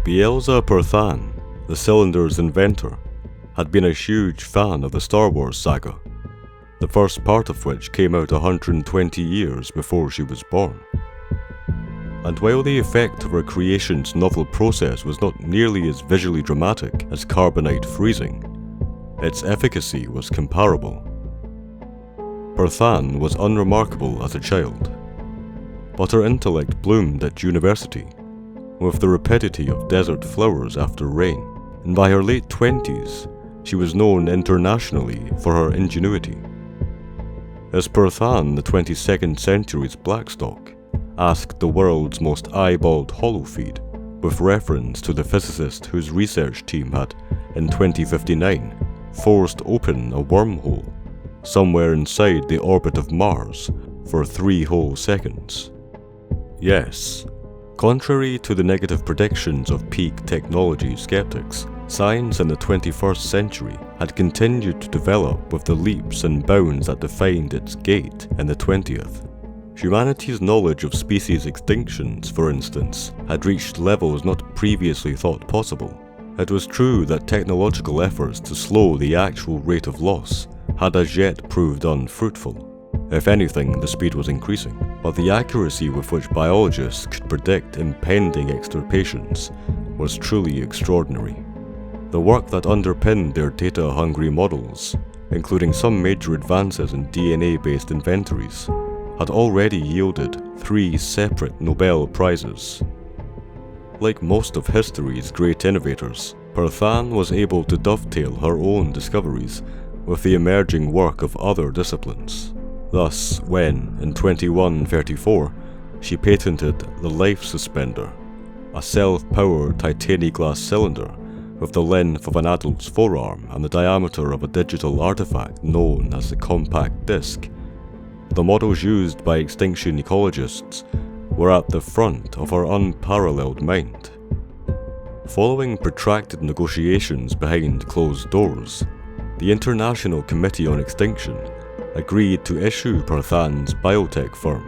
Bielsa Perthan, the cylinder's inventor, had been a huge fan of the Star Wars saga, the first part of which came out 120 years before she was born. And while the effect of her creation's novel process was not nearly as visually dramatic as carbonite freezing, its efficacy was comparable. Perthan was unremarkable as a child, but her intellect bloomed at university, with the rapidity of desert flowers after rain, and by her late 20s, she was known internationally for her ingenuity. As Perthan, the 22nd century's Blackstock, asked the world's most eyeballed holofeed, with reference to the physicist whose research team had, in 2059, forced open a wormhole somewhere inside the orbit of Mars for 3 whole seconds. Yes, contrary to the negative predictions of peak technology skeptics, science in the 21st century had continued to develop with the leaps and bounds that defined its gait in the 20th. Humanity's knowledge of species extinctions, for instance, had reached levels not previously thought possible. It was true that technological efforts to slow the actual rate of loss had as yet proved unfruitful. If anything, the speed was increasing, but the accuracy with which biologists could predict impending extirpations was truly extraordinary. The work that underpinned their data-hungry models, including some major advances in DNA-based inventories, had already yielded 3 separate Nobel Prizes. Like most of history's great innovators, Perthan was able to dovetail her own discoveries with the emerging work of other disciplines. Thus, when, in 2134, she patented the life suspender, a self-powered titanium-glass cylinder with the length of an adult's forearm and the diameter of a digital artifact known as the compact disc, the models used by extinction ecologists were at the front of her unparalleled mind. Following protracted negotiations behind closed doors, the International Committee on Extinction agreed to issue Perthan's biotech firm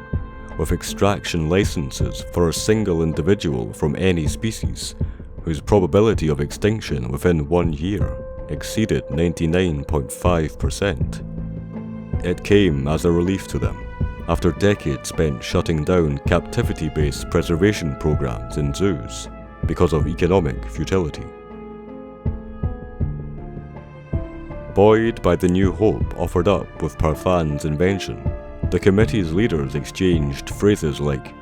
with extraction licenses for a single individual from any species whose probability of extinction within 1 year exceeded 99.5%. It came as a relief to them, after decades spent shutting down captivity-based preservation programs in zoos because of economic futility. Buoyed by the new hope offered up with Perthan's invention, the committee's leaders exchanged phrases like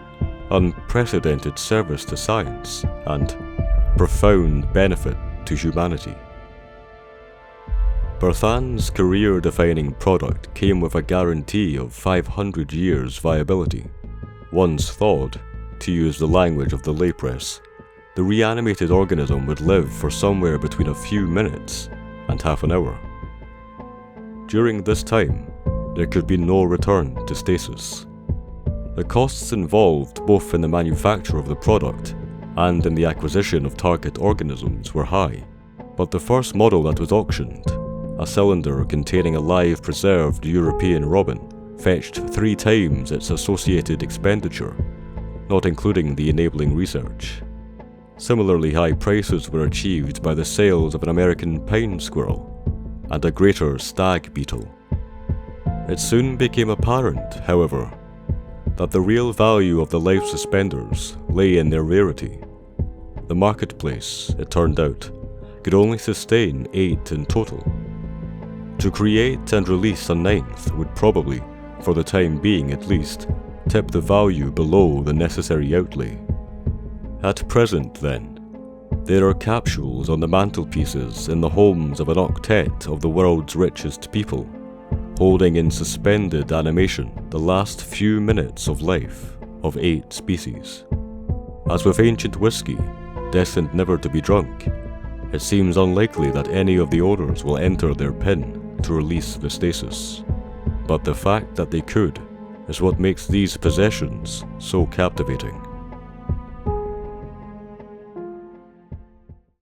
unprecedented service to science and profound benefit to humanity. Perthan's career-defining product came with a guarantee of 500 years viability. Once thawed, to use the language of the lay press, the reanimated organism would live for somewhere between a few minutes and half an hour. During this time, there could be no return to stasis. The costs involved both in the manufacture of the product and in the acquisition of target organisms were high, but the first model that was auctioned, a cylinder containing a live preserved European robin, fetched 3 times its associated expenditure, not including the enabling research. Similarly high prices were achieved by the sales of an American pine squirrel and a greater stag beetle. It soon became apparent, however, that the real value of the life suspenders lay in their rarity. The marketplace, it turned out, could only sustain 8 in total. To create and release a 9th would probably, for the time being at least, tip the value below the necessary outlay. At present, then, there are capsules on the mantelpieces in the homes of an octet of the world's richest people, holding in suspended animation the last few minutes of life of 8 species. As with ancient whiskey, destined never to be drunk, it seems unlikely that any of the owners will enter their pin to release the stasis. But the fact that they could is what makes these possessions so captivating.